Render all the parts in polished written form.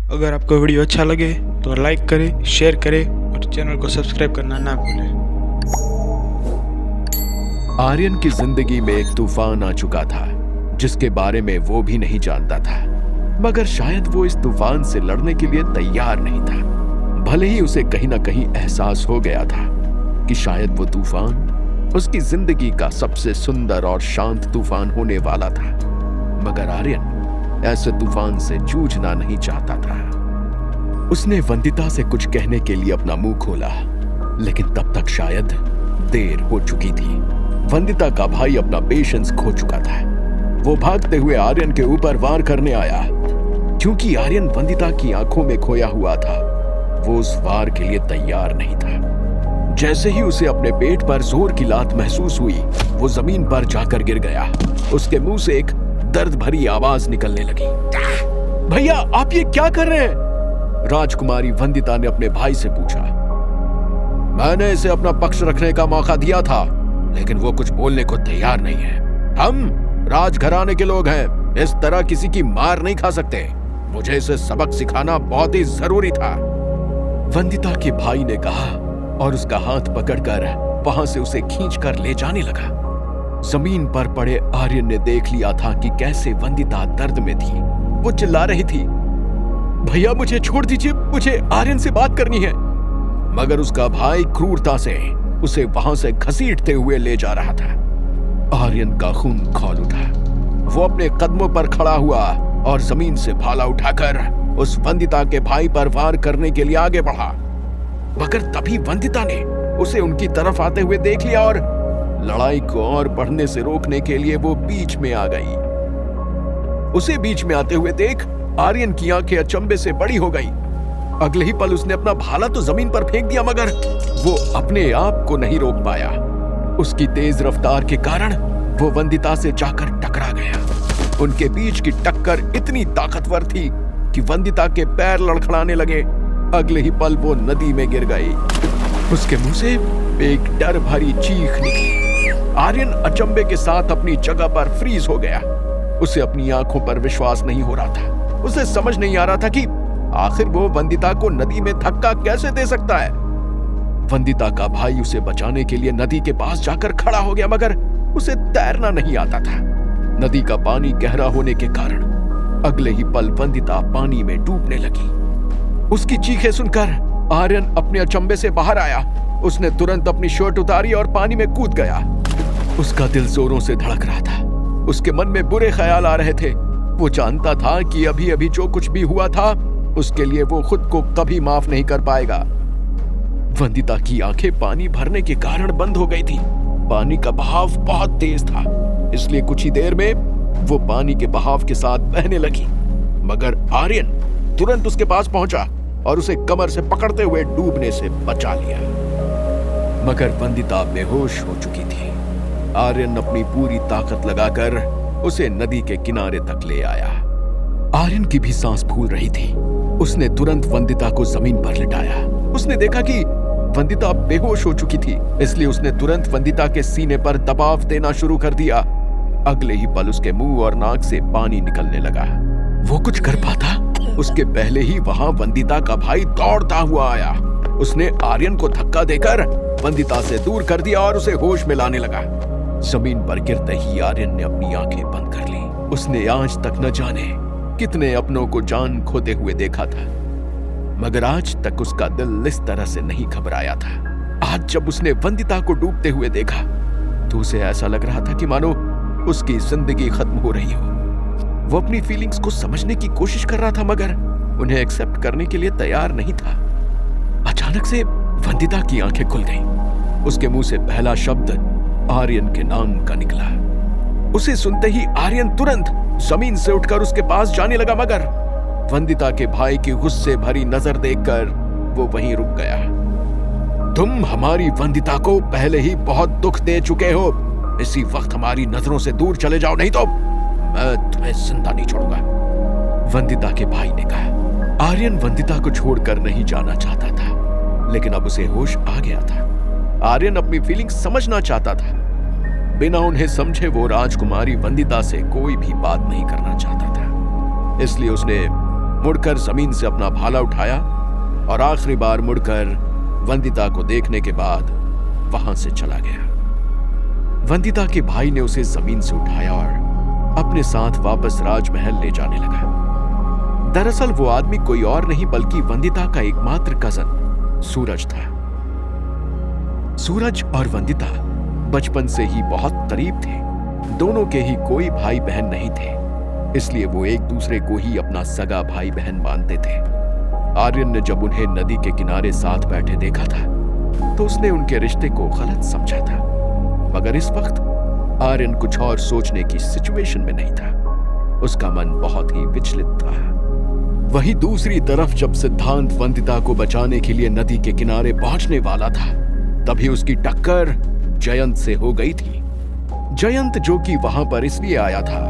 अगर आपको वीडियो अच्छा लगे तो लाइक करें, शेयर करें और चैनल को सब्सक्राइब करना ना भूलें। आर्यन की जिंदगी में एक तूफान आ चुका था जिसके बारे में वो भी नहीं जानता था, मगर शायद वो इस तूफान से लड़ने के लिए तैयार नहीं था। भले ही उसे कहीं ना कहीं एहसास हो गया था कि शायद वो तूफान उसकी जिंदगी का सबसे सुंदर और शांत तूफान होने वाला था, मगर आर्यन ऐसे तूफान से जूझना नहीं चाहता था। उसने वंदिता से कुछ कहने के लिए अपना मुंह खोला, लेकिन तब तक शायद देर हो चुकी थी। वंदिता का भाई अपना पेशेंस खो चुका था। वो भागते हुए आर्यन के ऊपर वार करने आया। क्योंकि आर्यन वंदिता की आंखों में खोया हुआ था, वो उस वार के लिए तैयार नहीं था। जैसे ही उसे अपने पेट पर जोर की लात महसूस हुई, वो जमीन पर जाकर गिर गया। उसके मुंह से एक दर्द भरी आवाज निकलने लगी। भैया, आप ये क्या कर रहे हैं? राजकुमारी वंदिता ने अपने भाई से पूछा। मैंने इसे अपना पक्ष रखने का मौका दिया था, लेकिन वो कुछ बोलने को तैयार नहीं है। हम राजघराने के लोग हैं, इस तरह किसी की मार नहीं खा सकते। मुझे इसे सबक सिखाना बहुत ही जरूरी था, वंदिता के भाई ने कहा और उसका हाथ पकड़कर वहां से उसे खींचकर ले जाने लगा। जमीन पर पड़े आर्यन ने देख लिया था कि कैसे वंदिता दर्द में थी। वो चिल्ला रही थी, भैया मुझे छोड़ दीजिए, मुझे आर्यन से बात करनी है। मगर उसका भाई क्रूरता से उसे वहां से घसीटते हुए ले जा रहा था। आर्यन का खून खौल उठा। वो अपने कदमों पर खड़ा हुआ और जमीन से भाला उठाकर उस वंदिता के भाई पर वार करने के लिए आगे बढ़ा। मगर तभी वंदिता ने उसे उनकी तरफ आते हुए देख लिया और लड़ाई को और बढ़ने से रोकने के लिए वो बीच में आ गई। उसे बीच में आते हुए देख आर्यन की आंखें अचंभे से बड़ी हो गई। अगले ही पल उसने अपना भाला तो जमीन पर फेंक दिया, मगर वो अपने आप को नहीं रोक पाया। उसकी तेज रफ्तार के कारण वो वंदिता से जाकर टकरा गया। उनके बीच की टक्कर इतनी ताकतवर थी कि वंदिता के पैर लड़खड़ाने लगे। अगले ही पल वो नदी में गिर गई। उसके मुंह से एक डर भरी चीख निकली। आर्यन अचंभे के साथ अपनी जगह पर फ्रीज हो गया। उसे अपनी आंखों पर विश्वास नहीं हो रहा था। उसे समझ नहीं आ रहा था कि आखिर वो वंदिता को नदी में धक्का कैसे दे सकता है। वंदिता का भाई उसे बचाने के लिए नदी के पास जाकर खड़ा हो गया, मगर उसे तैरना नहीं आता था। नदी का पानी गहरा होने के कारण अगले ही पल वंदिता पानी में डूबने लगी। उसकी चीखें सुनकर आर्यन अपने अचंभे से बाहर आया। उसने तुरंत अपनी शर्ट उतारी और पानी में कूद गया। उसका दिल जोरों से धड़क रहा था। उसके मन में बुरे ख्याल आ रहे थे। वो जानता था कि अभी अभी जो कुछ भी हुआ था उसके लिए वो खुद को कभी माफ नहीं कर पाएगा। वंदिता की आंखें पानी भरने के कारण बंद हो गई थी। पानी का बहाव बहुत तेज था, इसलिए कुछ ही देर में वो पानी के बहाव के साथ बहने लगी। मगर आर्यन तुरंत उसके पास पहुंचा और उसे कमर से पकड़ते हुए डूबने से बचा लिया। मगर वंदिता बेहोश हो चुकी थी। आर्यन अपनी पूरी ताकत लगाकर उसे नदी के किनारे तक ले आया। आर्यन की भी सांस फूल रही थी। उसने तुरंत वंदिता को जमीन पर लिटाया। उसने देखा कि वंदिता बेहोश हो चुकी थी, इसलिए उसने तुरंत वंदिता के सीने पर दबाव देना शुरू कर दिया। अगले ही पल उसके मुंह और नाक से पानी निकलने लगा। वो कुछ कर पाता उसके पहले ही वहां वंदिता का भाई दौड़ता हुआ आया। उसने आर्यन को धक्का देकर वंदिता से दूर कर दिया और उसे होश में लाने लगा। जमीन पर गिरते ही आर्यन ने अपनी आंखें बंद कर ली। उसने आज तक न जाने कितने अपनों को जान खोते हुए देखा था, मगर आज तक उसका दिल इस तरह से नहीं घबराया था। आज जब उसने वंदिता को डूबते हुए देखा तो उसे ऐसा लग रहा था कि मानो उसकी जिंदगी खत्म हो रही हो। वो अपनी फीलिंग्स को समझने की कोशिश कर रहा था, मगर उन्हें एक्सेप्ट करने के लिए तैयार नहीं था। अचानक से वंदिता की आंखें खुल गईं। उसके मुंह से पहला शब्द आर्यन के नाम का निकला। उसे सुनते ही आर्यन तुरंत जमीन से उठकर उसके पास जाने लगा, मगर वंदिता के भाई की गुस्से भरी नजर देखकर वो वहीं रुक गया। तुम हमारी वंदिता को पहले ही बहुत दुख दे चुके हो। इसी वक्त हमारी नजरों से दूर चले जाओ, नहीं तो मैं तुम्हें जिंदा नहीं छोड़ूंगा, वंदिता के भाई ने कहा। आर्यन वंदिता को छोड़कर नहीं जाना चाहता था, लेकिन अब उसे होश आ गया था। आर्यन अपनी फीलिंग्स समझना चाहता था। बिना उन्हें समझे वो राजकुमारी वंदिता से कोई भी बात नहीं करना चाहता था। इसलिए उसने मुड़कर जमीन से अपना भाला उठाया और आखिरी बार मुड़कर वंदिता को देखने के बाद वहां से चला गया। वंदिता के भाई ने उसे जमीन से उठाया और अपने साथ वापस राजमहल ले जाने लगा। दरअसल वो आदमी कोई और नहीं बल्कि वंदिता का एकमात्र कजन सूरज था। सूरज और वंदिता बचपन से ही बहुत करीब थे। दोनों के ही कोई भाई बहन नहीं थे, इसलिए वो एक दूसरे को ही अपना सगा भाई बहन मानते थे। आर्यन ने जब उन्हें नदी के किनारे साथ बैठे देखा था तो उसने उनके रिश्ते को गलत समझा था, मगर इस वक्त आर्यन कुछ और सोचने की सिचुएशन में नहीं था। उसका मन बहुत ही विचलित था। वहीं दूसरी तरफ जब सिद्धांत वंदिता को बचाने के लिए नदी के किनारे पहुंचने वाला था, तभी उसकी टक्कर जयंत से हो गई थी। जयंत जो कि वहां पर इसलिए आया था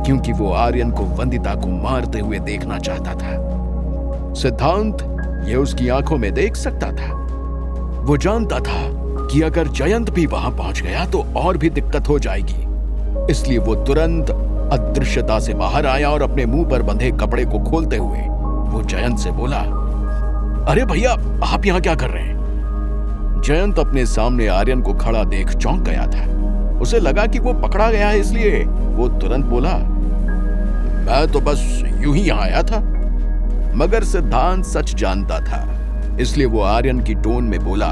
क्योंकि वो आर्यन को वंदिता को मारते हुए देखना चाहता था। सिद्धांत ये उसकी आंखों में देख सकता था। वो जानता था कि अगर जयंत भी वहां पहुंच गया तो और भी दिक्कत हो जाएगी, इसलिए वो तुरंत अदृश्यता से बाहर आया और अपने मुंह पर बंधे कपड़े को खोलते हुए वो जयंत से बोला, अरे भैया, आप यहां क्या कर रहे हैं? जयंत अपने सामने आर्यन को खड़ा देख चौंक गया था। उसे लगा कि वो पकड़ा गया है, इसलिए वो तुरंत बोला, मैं तो बस यूं ही यहां आया था। मगर सिद्धांत सच जानता था, इसलिए वो आर्यन की टोन में बोला,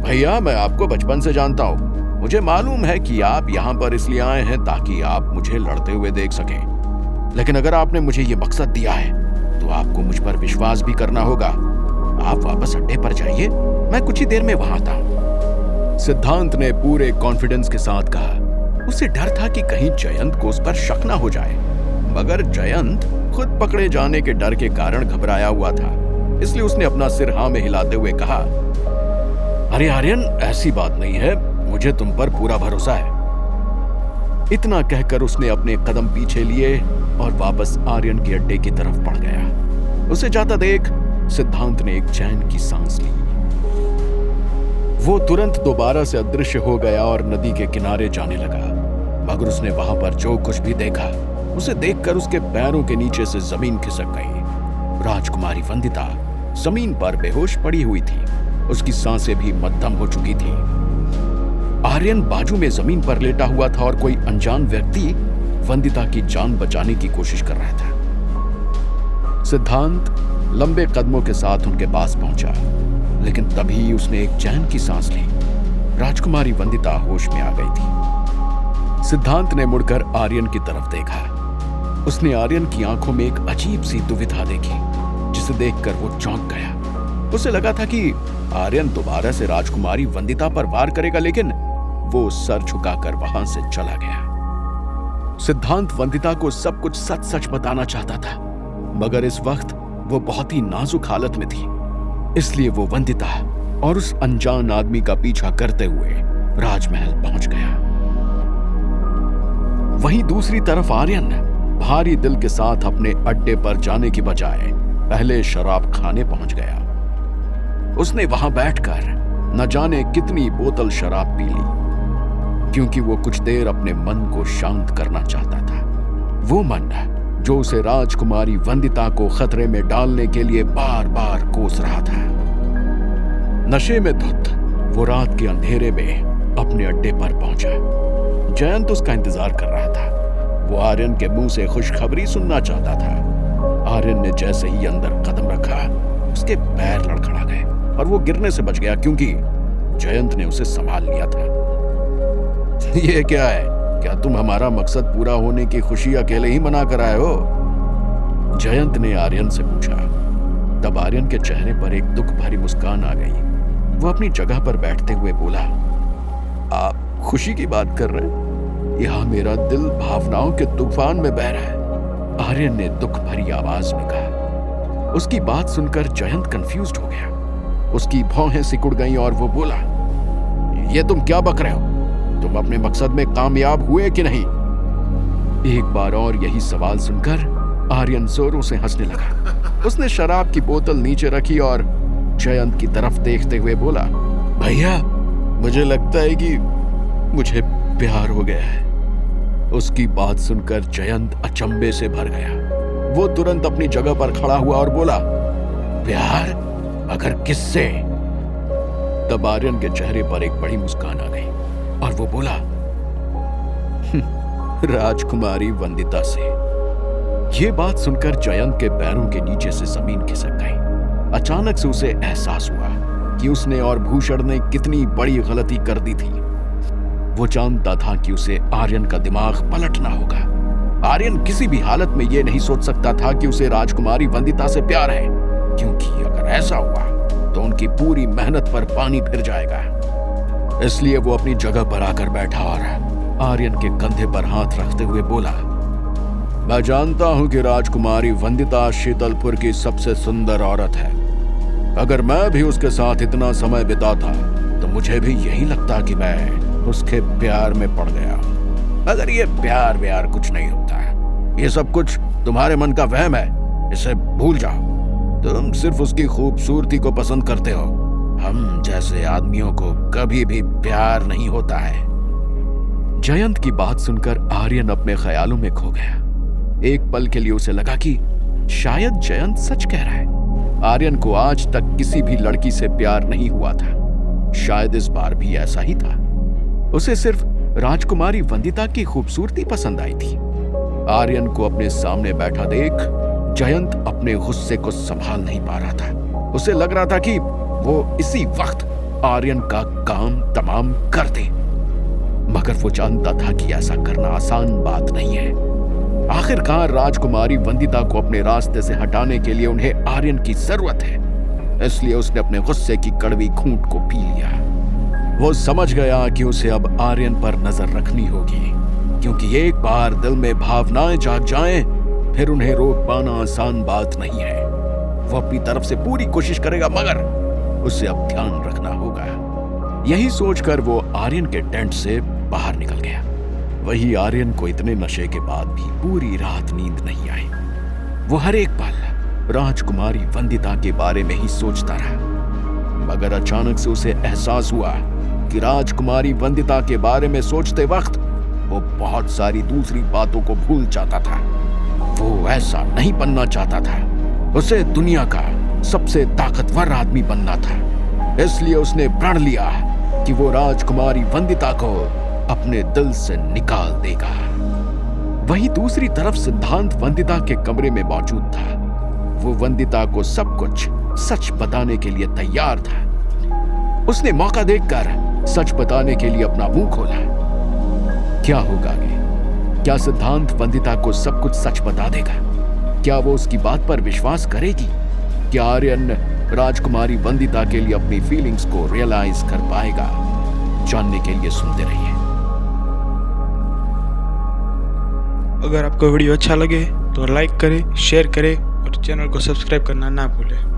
भैया, मैं आपको बचपन से जानता हूं। मुझे मालूम है कि आप यहां पर इसलिए आए हैं ताकि आप मुझे लड़ते हुए देख सकें, लेकिन अगर आपने मुझे ये मकसद दिया है तो आपको मुझ पर विश्वास भी करना होगा। आप वापस अड्डे पर जाइए, मैं कुछ ही देर में वहां आता हूं। सिद्धांत ने पूरे कॉन्फिडेंस के साथ कहा। उसे डर था कि कहीं जयंत को उस पर शक ना हो जाए, मगर जयंत खुद पकड़े जाने के डर के कारण घबराया हुआ था, इसलिए उसने अपना सिर हाँ में हिलाते हुए कहा, अरे आर्यन, ऐसी बात नहीं है, मुझे तुम पर पूरा भरोसा है। इतना कहकर उसने अपने कदम पीछे लिए और वापस आर्यन के अड्डे की तरफ बढ़ गया। उसे जाता देख सिद्धांत ने एक चैन की सांस ली। वो तुरंत दोबारा से अदृश्य हो गया और नदी के किनारे जाने लगा, मगर उसने वहां पर जो कुछ भी देखा उसे देखकर उसके पैरों के नीचे से जमीन खिसक गई। राजकुमारी वंदिता जमीन पर बेहोश पड़ी हुई थी, उसकी सांसें भी मध्यम हो चुकी थी। आर्यन बाजू में जमीन पर लेटा हुआ था और कोई अनजान व्यक्ति वंदिता की जान बचाने की कोशिश कर रहा था। सिद्धांत लंबे कदमों के साथ उनके पास पहुंचा, लेकिन तभी उसने एक चैन की सांस ली। राजकुमारी वंदिता होश में आ गई थी। सिद्धांत ने मुड़कर आर्यन की तरफ देखा। उसने आर्यन की आंखों में एक अजीब सी दुविधा देखी, जिसे देखकर वो चौंक गया। उसे लगा था कि आर्यन दोबारा से राजकुमारी वंदिता पर वार करेगा, लेकिन वो सर झुकाकर वहां से चला गया। सिद्धांत वंदिता को सब कुछ सच सच बताना चाहता था, मगर इस वक्त वो बहुत ही नाजुक हालत में थी, इसलिए वो वंदिता और उस अनजान आदमी का पीछा करते हुए राजमहल पहुंच गया। वहीं दूसरी तरफ आर्यन भारी दिल के साथ अपने अड्डे पर जाने की बजाय पहले शराब खाने पहुंच गया। उसने वहां बैठकर न जाने कितनी बोतल शराब पी ली, क्योंकि वो कुछ देर अपने मन को शांत करना चाहता था। वो मन जो उसे राजकुमारी वंदिता को खतरे में डालने के लिए बार बार कोस रहा था। नशे में धुत वो रात के अंधेरे में अपने अड्डे पर पहुंचा। जयंत उसका इंतजार कर रहा था। वो आर्यन के मुंह से खुशखबरी सुनना चाहता था। आर्यन ने जैसे ही अंदर कदम रखा, उसके पैर लड़खड़ा गए और वो गिरने से बच गया, क्योंकि जयंत ने उसे संभाल लिया था। ये क्या है? क्या तुम हमारा मकसद पूरा होने की खुशी अकेले ही मना कर आए हो? जयंत ने आर्यन से पूछा। तब आर्यन के चेहरे पर एक दुख भरी मुस्कान आ गई। वो अपनी जगह पर बैठते हुए बोला, आप खुशी की बात कर रहे हैं? यहां मेरा दिल भावनाओं के तूफान में बह रहा है, आर्यन ने दुख भरी आवाज में कहा। उसकी बात सुनकर जयंत कंफ्यूज्ड हो गया। उसकी भौहें सिकुड़ गईं और वो बोला, ये तुम क्या बक रहे हो? तुम अपने मकसद में कामयाब हुए कि नहीं? एक बार और यही सवाल सुनकर आर्यन जोरों से हंसने लगा। उसने शराब की बोतल नीचे रखी और जयंत की तरफ देखते हुए बोला, भैया, मुझे लगता है कि मुझे प्यार हो गया है। उसकी बात सुनकर जयंत अचंभे से भर गया। वो तुरंत अपनी जगह पर खड़ा हुआ और बोला, प्यार? अगर किससे? तब आर्यन के चेहरे पर एक बड़ी मुस्कान आ गई और वो बोला, राजकुमारी वंदिता से। ये बात सुनकर जयंत के पैरों के नीचे से जमीन खिसक गई। अचानक से उसे एहसास हुआ कि उसने और भूषण ने कितनी बड़ी गलती कर दी थी। वो जानता था कि उसे आर्यन का दिमाग पलटना होगा। आर्यन किसी भी हालत में यह नहीं सोच सकता था कि उसे राजकुमारी वंदिता से प्यार है, क्योंकि अगर ऐसा हुआ तो उनकी पूरी मेहनत पर पानी फिर जाएगा। इसलिए वो अपनी जगह पर आकर बैठा और आर्यन के कंधे पर हाथ रखते हुए बोला, मैं जानता हूं कि राजकुमारी वंदिता शीतलपुर की सबसे सुंदर औरत है। अगर मैं भी उसके साथ इतना समय बिताता तो मुझे भी यही लगता कि मैं उसके प्यार में पड़ गया। मगर ये प्यार व्यार कुछ नहीं होता है, ये सब कुछ तुम्हारे मन का वहम है, इसे भूल जाओ। तुम सिर्फ उसकी खूबसूरती को पसंद करते हो। हम जैसे आदमियों को कभी भी प्यार नहीं होता है। जयंत की बात सुनकर आर्यन अपने ख्यालों में खो गया। एक पल के लिए उसे लगा कि शायद जयंत सच कह रहा है। आर्यन को आज तक किसी भी लड़की से प्यार नहीं हुआ था। शायद इस बार भी ऐसा ही था। उसे सिर्फ राजकुमारी वंदिता की खूबसूरती पसंद आई थी। आर्यन को अपने सामने बैठा देख जयंत अपने गुस्से को संभाल नहीं पा रहा था। उसे लग रहा था कि वो इसी वक्त आर्यन का काम तमाम कर दे, मगर वो जानता था कि ऐसा करना आसान बात नहीं है। आखिरकार राजकुमारी वंदिता को अपने रास्ते से हटाने के लिए उन्हें आर्यन की जरूरत है। इसलिए उसने अपने गुस्से की कड़वी घूंट को पी लिया। वो समझ गया कि उसे अब आर्यन पर नजर रखनी होगी, क्योंकि एक बार दिल में भावनाएं जाग जाएं, फिर उन्हें रोक पाना आसान बात नहीं है। वो अपनी तरफ से पूरी कोशिश करेगा, मगर उसे अब ध्यान रखना होगा। यही सोचकर वो आर्यन के टेंट से बाहर निकल गया। वही आर्यन को इतने नशे के बाद भी पूरी रात नींद नहीं आई। वो हर एक पल राजकुमारी वंदिता के बारे में ही सोचता रहा, मगर अचानक से उसे एहसास हुआ कि राजकुमारी वंदिता के बारे में सोचते वक्त वो बहुत सारी दूसरी बातों को भूल जाता था। वो ऐसा नहीं बनना चाहता था। उसे दुनिया का सबसे ताकतवर आदमी बनना था। इसलिए उसने प्रण लिया कि वो राजकुमारी वंदिता को अपने दिल से निकाल देगा। वहीं दूसरी तरफ सिद्धांत वंदिता के कमरे में मौजूद था। वो वंदिता को सब कुछ सच बताने के लिए तैयार था। उसने मौका देखकर सच बताने के लिए अपना मुंह खोला। क्या होगा आगे? क्या सिद्धांत वंदिता को सब कुछ सच बता देगा? क्या वो उसकी बात पर विश्वास करेगी? क्या आर्यन राजकुमारी वंदिता के लिए अपनी फीलिंग्स को रियलाइज कर पाएगा? जानने के लिए सुनते रहिए। अगर आपको वीडियो अच्छा लगे तो लाइक करें, शेयर करें और चैनल को सब्सक्राइब करना ना भूलें।